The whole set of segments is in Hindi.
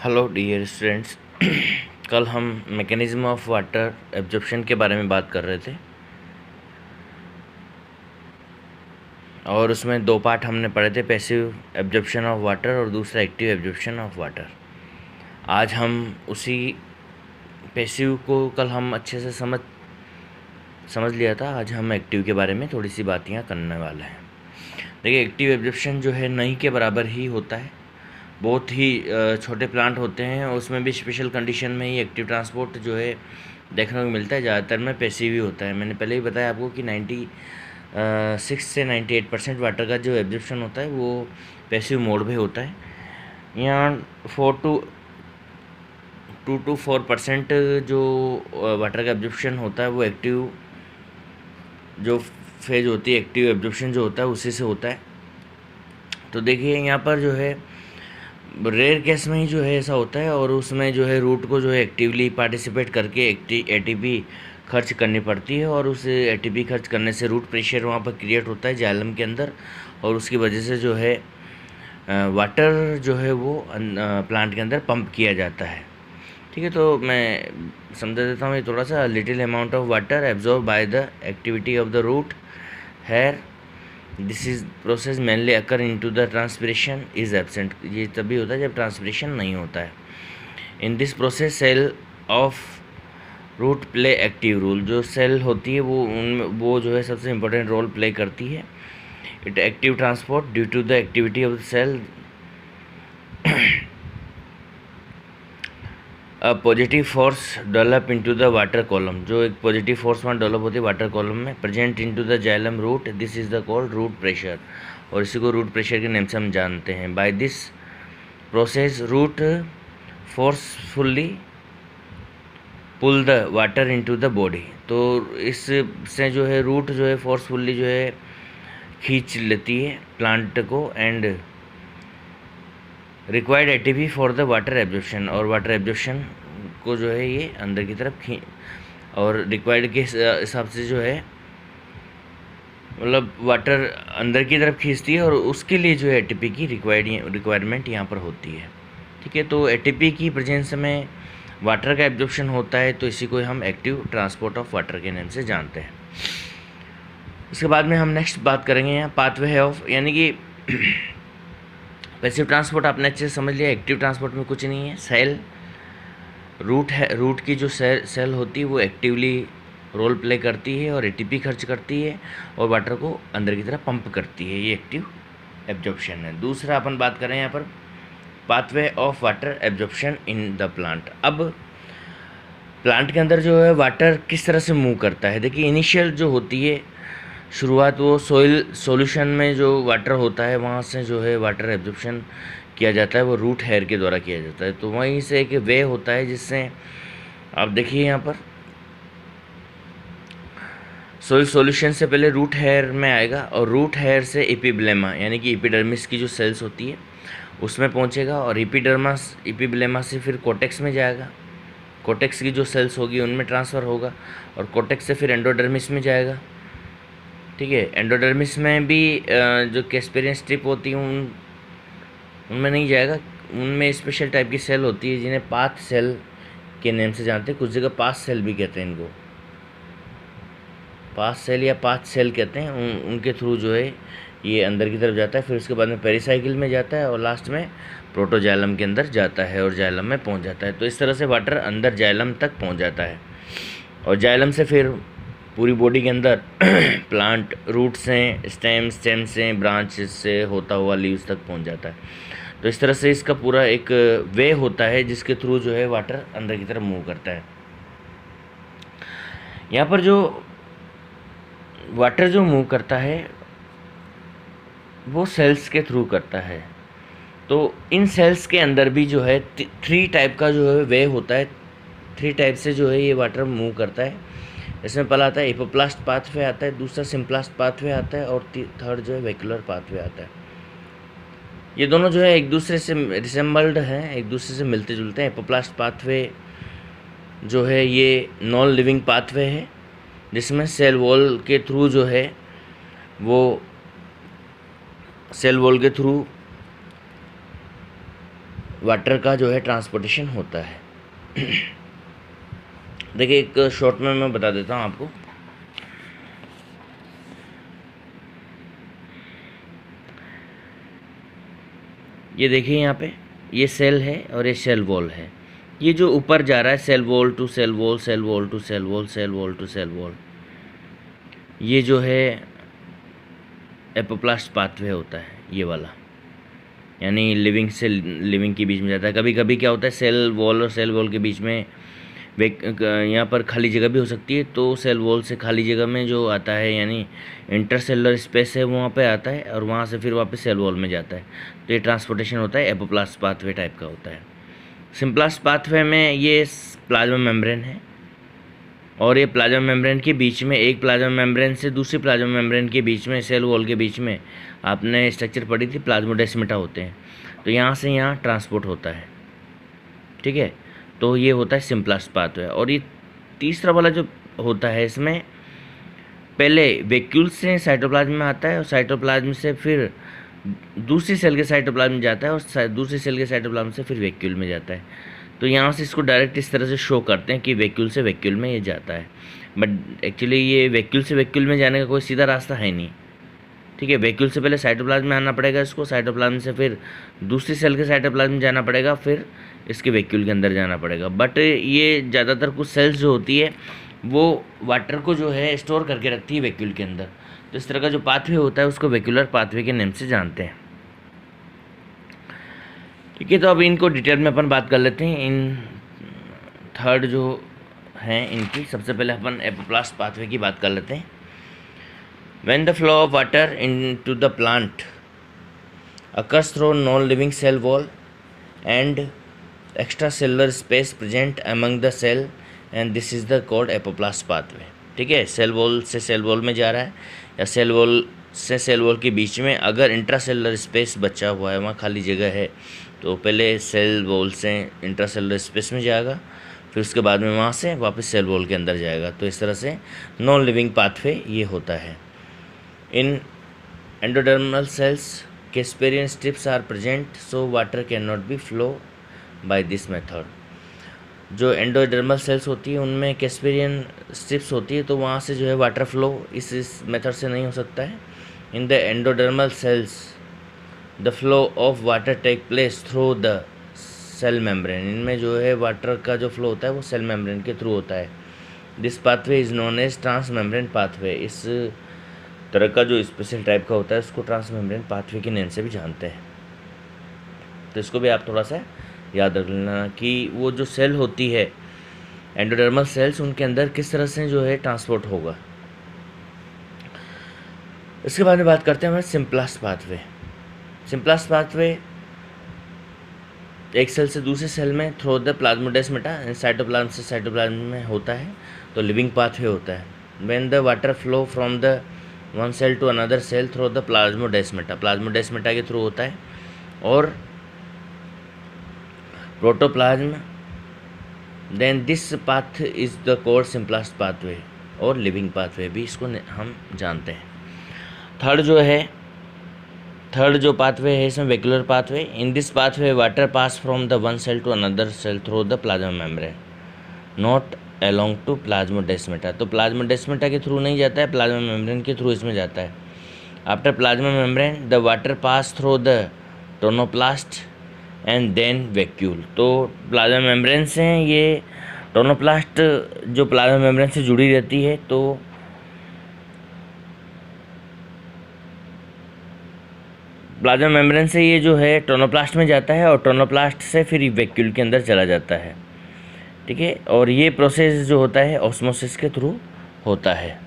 Hello dear students. कल हम मैकेनिज्म ऑफ वाटर एब्जॉर्प्शन के बारे में बात कर रहे थे और उसमें दो पार्ट हमने पढ़े थे, पैसिव एब्जॉर्प्शन ऑफ वाटर और दूसरा एक्टिव एब्जॉर्प्शन ऑफ वाटर। आज हम उसी पैसिव को कल हम अच्छे से समझ लिया था। आज हम एक्टिव के बारे में थोड़ी सी बातें करने वाले हैं। देखिए, एक्टिव एब्जॉर्प्शन जो है नहीं के बराबर ही होता है। बहुत ही छोटे प्लांट होते हैं और उसमें भी स्पेशल कंडीशन में ही एक्टिव ट्रांसपोर्ट जो है देखने को मिलता है। ज़्यादातर में पैसिव ही होता है। मैंने पहले ही बताया आपको कि 96 से 98% वाटर का जो एब्जॉर्प्शन होता है वो पैसिव मोड में होता है। यहाँ 2 to 4% जो वाटर का एब्जॉर्प्शन होता है वो एक्टिव जो फेज होती है, एक्टिव एब्जॉर्प्शन जो होता है उसी से होता है। तो देखिए, यहाँ पर जो है रेयर केस में ही जो है ऐसा होता है और उसमें जो है रूट को जो है एक्टिवली पार्टिसिपेट करके एटीपी खर्च करनी पड़ती है और उस एटीपी खर्च करने से रूट प्रेशर वहाँ पर क्रिएट होता है जाइलम के अंदर और उसकी वजह से जो है वाटर जो है वो प्लांट के अंदर पंप किया जाता है। ठीक है, तो मैं समझा देता हूँ ये थोड़ा सा। Little amount of water absorb by the activity of the root hair, this is process mainly occur into the transpiration is absent. ये तभी होता है जब ट्रांसपिरेशन नहीं होता है। In this process cell of root play active role. जो सेल होती है वो जो है सबसे इम्पोर्टेंट रोल प्ले करती है। It active transport due to the activity of the cell positive force develop into the water column. जो एक पॉजिटिव फोर्स वहाँ डेवलप होती है वाटर कॉलम में, present into the xylem root, this is the called root pressure और इसी को रूट प्रेशर के नेम से हम जानते हैं। By this process root forcefully pull the water into the body. तो इससे जो है रूट जो है फोर्सफुली जो है खींच लेती है प्लांट को and required ATP for the water absorption, और वाटर एब्जॉर्प्शन को जो है ये अंदर की तरफ और रिक्वायर्ड के हिसाब से जो है मतलब वाटर अंदर की तरफ खींचती है और उसके लिए जो है एटीपी की रिक्वायरमेंट यहाँ पर होती है। ठीक है, तो एटीपी की प्रेजेंस में वाटर का एब्जॉर्प्शन होता है, तो इसी को हम एक्टिव ट्रांसपोर्ट ऑफ वाटर के नाम से जानते हैं। इसके बाद में हम नेक्स्ट बात करेंगे यहाँ पाथवे ऑफ, यानी कि पैसिव ट्रांसपोर्ट आपने अच्छे से समझ लिया। एक्टिव ट्रांसपोर्ट में कुछ नहीं है, सेल रूट है, रूट की जो सेल होती है वो एक्टिवली रोल प्ले करती है और एटीपी खर्च करती है और वाटर को अंदर की तरफ पंप करती है। ये एक्टिव एब्जॉर्प्शन है। दूसरा अपन बात करें यहाँ पर pathway of water absorption in the plant. अब प्लांट के अंदर जो है वाटर किस तरह से मूव करता है। देखिए, इनिशियल जो होती है शुरुआत वो सोइल सॉल्यूशन में जो वाटर होता है वहाँ से जो है वाटर एब्जॉर्प्शन किया जाता है, वो रूट हेयर के द्वारा किया जाता है। तो वहीं से एक वे होता है जिससे आप देखिए यहाँ पर सोइल सॉल्यूशन से पहले रूट हेयर में आएगा और रूट हेयर से एपिब्लेमा यानी कि एपिडर्मिस की जो सेल्स होती है उसमें पहुँचेगा और एपिब्लेमा से फिर कोटेक्स में जाएगा। कोटेक्स की जो सेल्स होगी उनमें ट्रांसफ़र होगा और कोटेक्स से फिर एंडोडर्मिस में जाएगा। ठीक है, एंडोडर्मिस में भी जो कैस्पेरियन स्ट्रिप होती है उनमें नहीं जाएगा। उनमें स्पेशल टाइप की सेल होती है जिन्हें पाथ सेल के नेम से जानते हैं। कुछ जगह पाथ सेल भी कहते हैं इनको, पाथ सेल या पाथ सेल कहते हैं। उनके थ्रू जो है ये अंदर की तरफ जाता है, फिर उसके बाद में पेरिसाइकिल में जाता है और लास्ट में प्रोटोजाइलम के अंदर जाता है और जाइलम में पहुंच जाता है। तो इस तरह से वाटर अंदर जाइलम तक पहुंच जाता है और जाइलम से फिर पूरी बॉडी के अंदर प्लांट रूट से स्टेम से ब्रांच से होता हुआ लीव्स तक पहुंच जाता है। तो इस तरह से इसका पूरा एक वे होता है जिसके थ्रू जो है वाटर अंदर की तरफ मूव करता है। यहाँ पर जो वाटर जो मूव करता है वो सेल्स के थ्रू करता है। तो इन सेल्स के अंदर भी जो है 3 टाइप का जो है वे होता है। 3 टाइप से जो है ये वाटर मूव करता है। इसमें पहला आता है एपोप्लास्ट पाथवे आता है, दूसरा सिम्प्लास्ट पाथवे आता है और थर्ड जो है वेक्यूलर पाथवे आता है। ये दोनों जो है एक दूसरे से रिसेम्बल्ड हैं, एक दूसरे से मिलते जुलते हैं। एपोप्लास्ट पाथवे जो है ये नॉन लिविंग पाथवे है जिसमें सेल वॉल के थ्रू जो है वो सेल वॉल के थ्रू वाटर का जो है ट्रांसपोर्टेशन होता है। देखिए एक शॉर्ट में मैं बता देता हूँ आपको। ये देखिए यहाँ पे ये सेल है और ये सेल वॉल है। ये जो ऊपर जा रहा है cell wall to cell wall, cell wall to cell wall, cell wall to cell wall, ये जो है एपोप्लास्ट पाथवे होता है ये वाला, यानी लिविंग से लिविंग के बीच में जाता है। कभी कभी क्या होता है सेल वॉल और सेल वॉल के बीच में यहाँ पर खाली जगह भी हो सकती है, तो सेल वॉल से खाली जगह में जो आता है यानी इंटरसेलुलर स्पेस है वहाँ पे आता है और वहाँ से फिर वापस सेल वॉल में जाता है। तो ये ट्रांसपोर्टेशन होता है एपोप्लास्ट पाथवे टाइप का होता है। सिंपलास्ट पाथवे में ये प्लाज्मा मेम्ब्रेन है और ये प्लाज्मा मेम्ब्रेन के बीच में एक प्लाज्मा मेम्ब्रेन से दूसरी प्लाज्मा मेम्ब्रेन के बीच में सेल वॉल के बीच में आपने स्ट्रक्चर पढ़ी थी प्लाज्मोडेस्माटा होते हैं, तो यहाँ से यहाँ ट्रांसपोर्ट होता है। ठीक है, तो ये होता है सिंपलास्ट पाथवे। और ये तीसरा वाला जो होता है इसमें पहले वैक्यूल से साइटोप्लाज्म में आता है और साइटोप्लाज्म से फिर दूसरी सेल के साइटोप्लाज्म में जाता है और दूसरी सेल के साइटोप्लाज्म से फिर वैक्यूल में जाता है। तो यहाँ से इसको डायरेक्ट इस तरह से शो करते हैं कि वैक्यूल से वैक्यूल में ये जाता है, बट एक्चुअली ये वैक्यूल से वैक्यूल में जाने का कोई सीधा रास्ता है नहीं। ठीक है, वैक्यूल से पहले साइटोप्लाज्म में आना पड़ेगा इसको, साइटोप्लाज्म से फिर दूसरी सेल के साइटोप्लाज्म में जाना पड़ेगा, फिर इसके वैक्यूल के अंदर जाना पड़ेगा। बट ये ज़्यादातर कुछ सेल्स जो होती है वो वाटर को जो है स्टोर करके रखती है वैक्यूल के अंदर, तो इस तरह का जो पाथवे होता है उसको वैक्यूलर पाथवे के नेम से जानते हैं। ठीक है, तो अब इनको डिटेल में अपन बात कर लेते हैं। इन थर्ड जो हैं इनकी सबसे पहले अपन एपोप्लास्ट पाथवे की बात कर लेते हैं। When the flow of water into the plant occurs through non-living cell wall and extracellular space present among the cell, and this is the called apoplast pathway। ठीक है, सेल वॉल से सेल वॉल में जा रहा है या सेल वॉल से सेल वॉल के बीच में अगर इंट्रासेलुलर स्पेस बचा हुआ है, वहाँ खाली जगह है, तो पहले सेल वॉल से इंट्रासेलुलर स्पेस में जाएगा, फिर उसके बाद में वहाँ से वापस सेल वॉल के अंदर जाएगा। तो इस तरह से नॉन लिविंग पाथवे ये होता है। In endodermal cells, Casparian strips are present, so water cannot be flow by this method। जो एंडोडर्मल सेल्स होती है उनमें कैस्पेरियन स्ट्रिप्स होती है, तो वहाँ से जो है वाटर फ्लो इस मेथड से नहीं हो सकता है। In the endodermal cells the flow of water take place through the cell membrane. इनमें जो है वाटर का जो फ्लो होता है वो सेल मेम्ब्रेन के थ्रू होता है। This pathway is known as trans membrane pathway. इस तरह का जो स्पेशल टाइप का होता है उसको ट्रांस मेम्ब्रेन पाथवे के नेम से भी जानते हैं। तो इसको भी आप थोड़ा सा याद रख लेना कि वो जो सेल होती है एंडोडर्मल सेल्स, उनके अंदर किस तरह से जो है ट्रांसपोर्ट होगा। इसके बाद में बात करते हैं हमारे सिंपलास्ट पाथवे। सिंपलास्ट पाथवे एक सेल से दूसरे सेल में थ्रू द प्लाज्मोडेस्माटा साइटोप्लाज्म से साइटोप्लाज्म में होता है, तो लिविंग पाथवे होता है। When the water flow from the one cell to another cell through the plasmodesmata, plasmodesmata के थ्रू होता है, और protoplasm, then this path is the called symplast pathway और लिविंग पाथवे भी इसको हम जानते हैं। थर्ड जो पाथवे है इसमें vacuolar pathway. In this pathway water pass from the one cell to another cell through the plasma membrane, not along to plasmodesmata. तो प्लाज्मोडेस्माटा के थ्रू नहीं जाता है, प्लाज्मा मेम्ब्रेन के थ्रू इसमें जाता है। After plasma membrane the water pass through the tonoplast and then vacuole. तो प्लाज्मा मेम्ब्रेन से ये टोनोप्लास्ट जो प्लाज्मा मेम्ब्रेन से जुड़ी रहती है, तो प्लाज्मा मेम्ब्रेन से ये जो है टोनोप्लास्ट में जाता है और टोनोप्लास्ट से फिर वैक्यूल के अंदर चला जाता है। ठीक है, और ये प्रोसेस जो होता है ऑस्मोसिस के थ्रू होता है।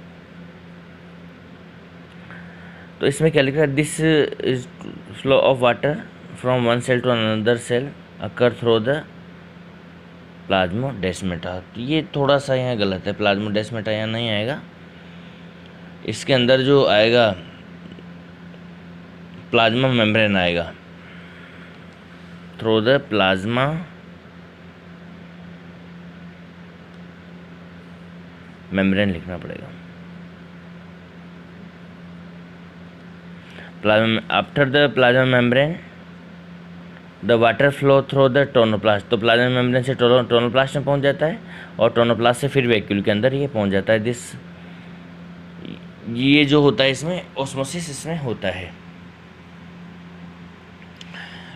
तो इसमें क्या लिखा है, this is flow of water from one cell to another cell occur through the plasmodesmata. तो ये थोड़ा सा यहाँ गलत है, प्लाज्मोडेस्माटा यहाँ नहीं आएगा, इसके अंदर जो आएगा प्लाज्मा मेम्ब्रेन आएगा, थ्रू द प्लाज्मा मेम्ब्रेन लिखना पड़ेगा। After the plasma membrane the water flow through the tonoplast, तो प्लाज्मा मेम्ब्रेन से टोनोप्लास्ट में पहुंच जाता है और टोनोप्लास्ट से फिर वैक्यूल के अंदर ये पहुंच जाता है। ये जो होता है इसमें ऑस्मोसिस इसमें होता है।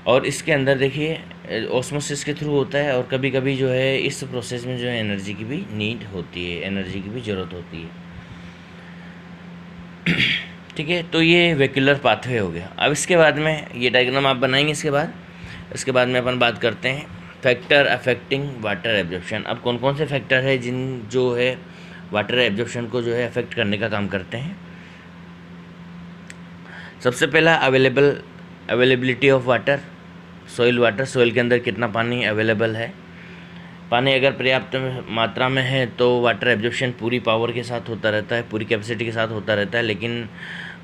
और इसके अंदर देखिए ऑस्मोसिस के थ्रू होता है, और कभी कभी जो है इस प्रोसेस में जो है एनर्जी की भी नीड होती है, एनर्जी की भी ज़रूरत होती है। ठीक है, तो ये वेक्यूलर पाथवे हो गया। अब इसके बाद में ये डायग्राम आप बनाएंगे। इसके बाद में अपन बात करते हैं फैक्टर अफेक्टिंग वाटर एब्जॉर्प्शन। अब कौन कौन से फैक्टर है जिन जो है वाटर एब्जॉर्प्शन को जो है अफेक्ट करने का काम करते हैं। सबसे पहला अवेलेबिलिटी ऑफ वाटर, सोइल के अंदर कितना पानी अवेलेबल है। पानी अगर पर्याप्त मात्रा में है तो वाटर एब्जॉर्प्शन पूरी पावर के साथ होता रहता है, पूरी कैपेसिटी के साथ होता रहता है। लेकिन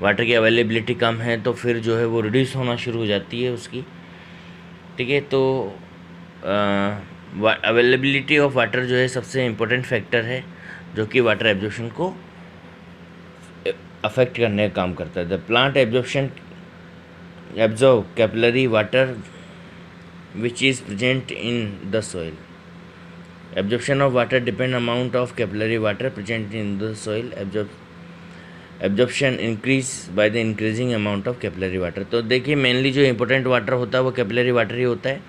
वाटर की अवेलेबिलिटी कम है तो फिर जो है वो रिड्यूस होना शुरू हो जाती है उसकी। ठीक है, तो अवेलेबिलिटी ऑफ वाटर जो है सबसे इम्पोर्टेंट फैक्टर है जो कि वाटर एब्जॉर्प्शन को अफेक्ट करने का काम करता है। The plant absorb capillary water which is present in the soil. Absorption of water depend amount of capillary water present in the soil. Absorption increase by the increasing amount of capillary water। तो देखिए मेनली जो इम्पोर्टेंट वाटर होता है वो कैपिलरी वाटर ही होता है,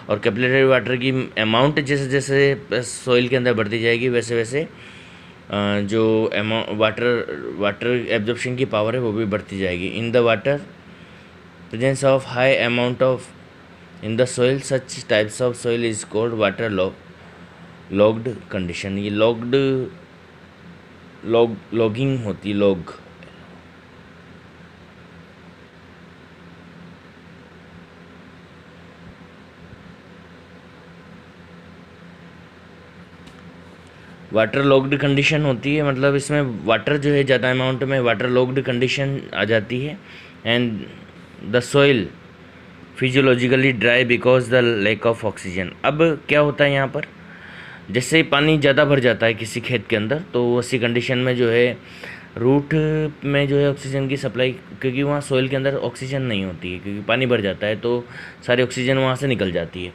और कैपिलरी वाटर की अमाउंट जैसे जैसे सॉइल के अंदर बढ़ती जाएगी वैसे वैसे जो वाटर एब्जॉर्प्शन की पावर है वो भी बढ़ती जाएगी। In the water presence of high amount of in the soil such types of soil is called water logged condition. ये लॉगिंग होती है, लॉग। वाटर लॉग्ड कंडीशन होती है, मतलब इसमें वाटर जो है ज़्यादा अमाउंट में वाटर लॉग्ड कंडीशन आ जाती है। And the soil physiologically dry because the lack of oxygen. अब क्या होता है यहाँ पर, जैसे ही पानी ज़्यादा भर जाता है किसी खेत के अंदर तो उसी कंडीशन में जो है रूट में जो है ऑक्सीजन की सप्लाई, क्योंकि वहाँ सॉइल के अंदर ऑक्सीजन नहीं होती है, क्योंकि पानी भर जाता है तो सारी ऑक्सीजन वहाँ से निकल जाती है।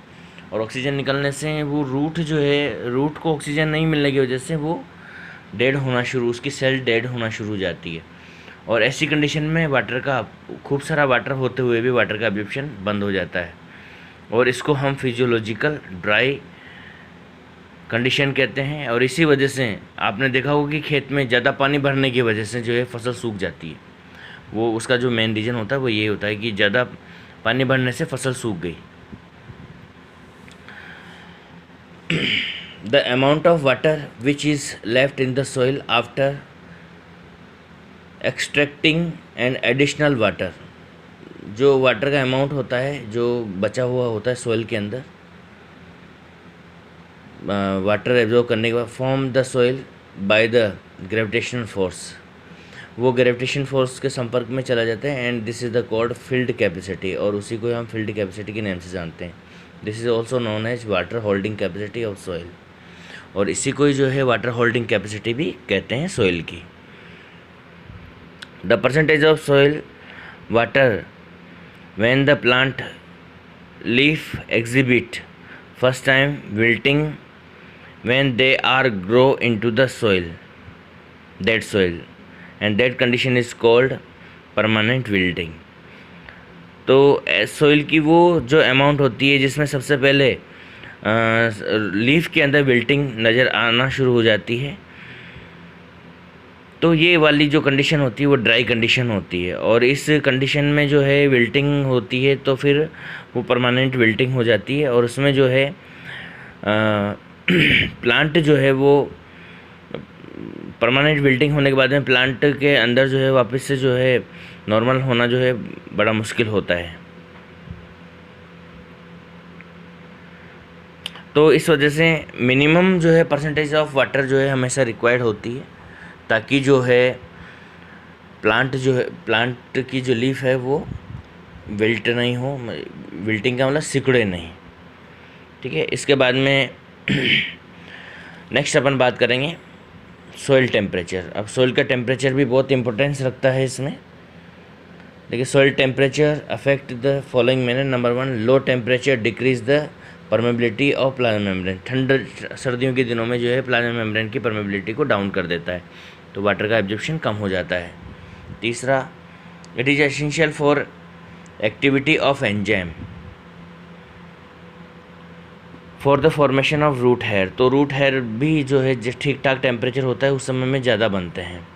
और ऑक्सीजन निकलने से वो रूट जो है, रूट को ऑक्सीजन नहीं मिलने की वजह से वो उसकी सेल डेड होना शुरू हो जाती है। और ऐसी कंडीशन में वाटर का खूब सारा वाटर होते हुए भी वाटर का एब्जॉर्प्शन बंद हो जाता है, और इसको हम फिजियोलॉजिकल ड्राई कंडीशन कहते हैं। और इसी वजह से आपने देखा होगा कि खेत में ज़्यादा पानी भरने की वजह से जो है फसल सूख जाती है। वो उसका जो मेन रीज़न होता है वो ये होता है कि ज़्यादा पानी भरने से फसल सूख गई। The amount of water which is left in the soil after extracting and additional water, जो वाटर का अमाउंट होता है जो बचा हुआ होता है सॉइल के अंदर वाटर एब्जॉर्ब करने के बाद, form the soil by the gravitational force, वो ग्रेविटेशन फोर्स के संपर्क में चला जाता है। And this is the called field capacity, और उसी को हम फील्ड कैपेसिटी के नाम से जानते हैं। This is also known as water holding capacity of soil, और इसी को ही जो है वाटर होल्डिंग कैपेसिटी भी कहते हैं सॉइल की। The percentage of soil water when the plant leaf exhibit first time wilting when they are grow into the soil, and that condition is called permanent wilting। तो सोइल की वो जो अमाउंट होती है जिसमें सबसे पहले लीफ के अंदर विल्टिंग नज़र आना शुरू हो जाती है, तो ये वाली जो कंडीशन होती है वो ड्राई कंडीशन होती है। और इस कंडीशन में जो है विल्टिंग होती है तो फिर वो परमानेंट विल्टिंग हो जाती है, और उसमें जो है प्लांट जो है वो परमानेंट विल्टिंग होने के बाद में प्लांट के अंदर जो है वापस से जो है नॉर्मल होना जो है बड़ा मुश्किल होता है। तो इस वजह से मिनिमम जो है परसेंटेज ऑफ वाटर जो है हमेशा रिक्वायर्ड होती है, ताकि जो है प्लांट की जो लीफ है वो विल्ट नहीं हो, विल्टिंग का मतलब सिकुड़े नहीं। ठीक है, इसके बाद में नेक्स्ट अपन बात करेंगे सॉइल टेम्परेचर। अब सॉइल का टेम्परेचर भी बहुत इम्पोर्टेंस रखता है इसमें। देखिए soil temperature affect the following manner. Number 1, low temperature decrease the permeability of plasma membrane. ठंड सर्दियों के दिनों में जो है प्लाज्मा मेम्ब्रेन की परमेबिलिटी को डाउन कर देता है, तो वाटर का एब्जॉर्प्शन कम हो जाता है। तीसरा, it is essential for activity of enzyme for the formation of root hair. तो रूट हेयर भी जो है जिस ठीक ठाक टेम्परेचर होता है उस समय में ज़्यादा बनते हैं।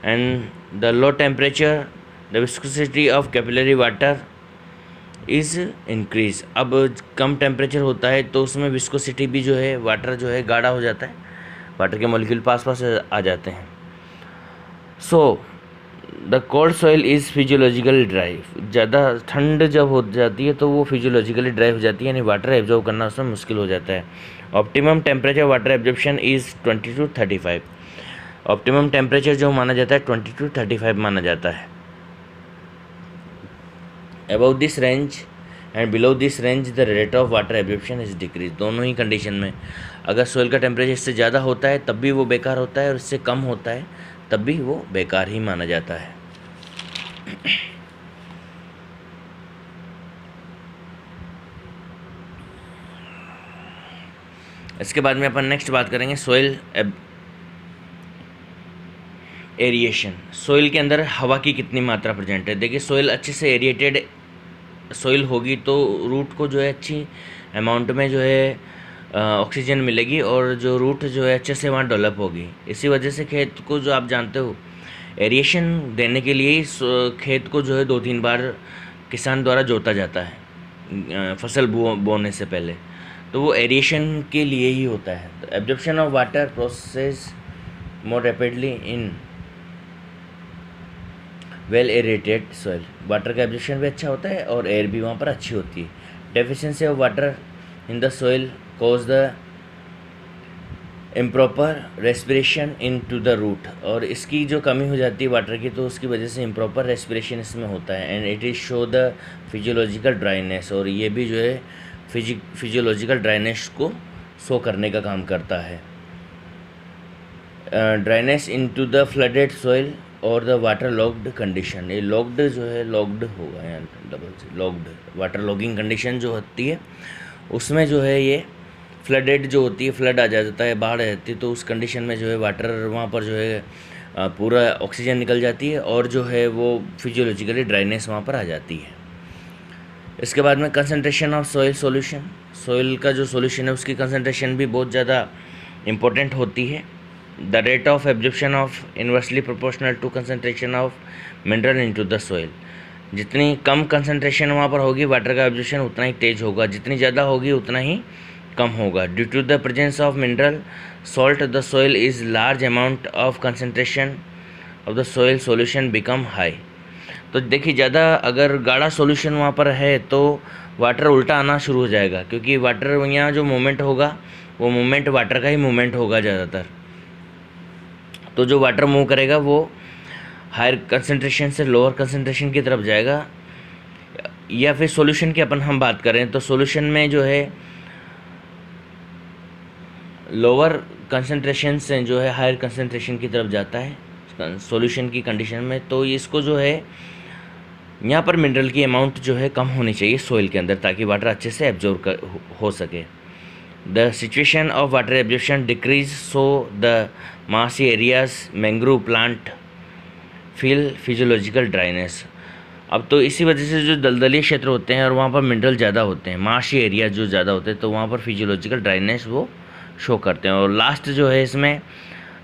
And the low temperature the viscosity of capillary water is increase. अब कम टेम्परेचर होता है तो उसमें विस्कोसिटी भी जो है वाटर जो है गाढ़ा हो जाता है, वाटर के मॉलिक्यूल पास पास आ जाते हैं। So the cold soil is physiologically dry. ज़्यादा ठंड जब हो जाती है तो वो फिजियोलॉजिकली ड्राई हो जाती है, यानी वाटर एब्जॉर्ब करना उसमें मुश्किल हो जाता है। Optimum temperature water absorption is 20 to 35। Optimum temperature जो माना जाता है 20 to 35 माना जाता है। Above this range and below this range the rate of water absorption is decrease. दोनों ही कंडीशन में अगर सोइल का टेम्परेचर इससे ज़्यादा होता है तब भी वो बेकार होता है, और इससे कम होता है तब भी वो बेकार ही माना जाता है। इसके बाद में अपन नेक्स्ट बात करेंगे सोइल एरिएशन। सोइल के अंदर हवा की कितनी मात्रा प्रेजेंट है। देखिए सोइल अच्छे से एरिएटेड सोइल होगी तो रूट को जो है अच्छी अमाउंट में जो है ऑक्सीजन मिलेगी, और जो रूट जो है अच्छे से वहाँ डेवलप होगी। इसी वजह से खेत को जो आप जानते हो एरिएशन देने के लिए ही खेत को जो है 2-3 बार किसान द्वारा जोता जाता है फसल बोने से पहले, तो वो एरिएशन के लिए ही होता है। तो absorption of water process more rapidly in well aerated soil. Water का एब्जॉर्प्शन भी अच्छा होता है और एयर भी वहाँ पर अच्छी होती है। Deficiency of water in the soil cause the improper respiration into the root. और इसकी जो कमी हो जाती है वाटर की तो उसकी वजह से इम्प्रॉपर रेस्पिरेशन इसमें होता है। And it is show the physiological dryness, और ये भी जो है फिजियोलॉजिकल ड्राइनेस को शो करने का काम करता है। Dryness into the flooded soil और द वाटर लॉक्ड कंडीशन। ये लॉक्ड जो है लॉक्ड होगा यहाँ डबल से लॉक्ड, वाटर लॉगिंग कंडीशन जो होती है उसमें जो है ये फ्लडेड जो होती है, फ्लड आ जाता है, बाढ़ आ जाती है, तो उस कंडीशन में जो है वाटर वहाँ पर जो है पूरा ऑक्सीजन निकल जाती है और जो है वो फिजियोलॉजिकली ड्राइनेस वहाँ पर आ जाती है। इसके बाद में concentration of soil solution. Soil का जो सॉल्यूशन है उसकी कंसंट्रेशन भी बहुत ज़्यादा इम्पोर्टेंट होती है। The rate of absorption of inversely proportional to concentration of mineral into the soil. जितनी कम कंसंट्रेशन वहाँ पर होगी वाटर का एब्जॉर्प्शन उतना ही तेज होगा, जितनी ज़्यादा होगी उतना ही कम होगा। Due to the presence of mineral salt the soil is large amount of concentration of the soil solution become high. तो देखिए ज़्यादा अगर गाढ़ा सॉल्यूशन वहाँ पर है तो वाटर उल्टा आना शुरू हो जाएगा, क्योंकि वाटर यहाँ जो मूवमेंट होगा वो मूवमेंट वाटर का ही मूवमेंट होगा ज़्यादातर। तो जो वाटर मूव करेगा वो हायर कंसंट्रेशन से लोअर कंसंट्रेशन की तरफ जाएगा। या फिर सॉल्यूशन की अपन हम बात करें तो सॉल्यूशन में जो है लोअर कंसंट्रेशन से जो है हायर कंसंट्रेशन की तरफ जाता है सॉल्यूशन की कंडीशन में। तो इसको जो है यहाँ पर मिनरल की अमाउंट जो है कम होनी चाहिए सॉइल के अंदर, ताकि वाटर अच्छे से एब्जॉर्ब हो सके। The situation of water absorption decrease so the marshy areas mangrove plant feel physiological dryness. अब तो इसी वजह से जो दलदली क्षेत्र होते हैं और वहाँ पर मिनरल ज़्यादा होते हैं, मार्शी एरिया जो ज़्यादा होते हैं, तो वहाँ पर फिजियोलॉजिकल ड्राइनेस वो शो करते हैं। और लास्ट जो है इसमें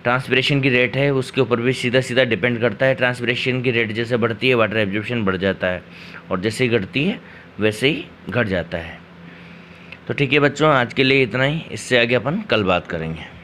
ट्रांसपिरेशन की रेट है, उसके ऊपर भी सीधा सीधा डिपेंड करता है। ट्रांसपिरेशन की रेट जैसे बढ़ती है वाटर एब्जॉर्प्शन बढ़ जाता है, और जैसे ही घटती है वैसे ही घट जाता है। तो ठीक है बच्चों, आज के लिए इतना ही। इससे आगे अपन कल बात करेंगे।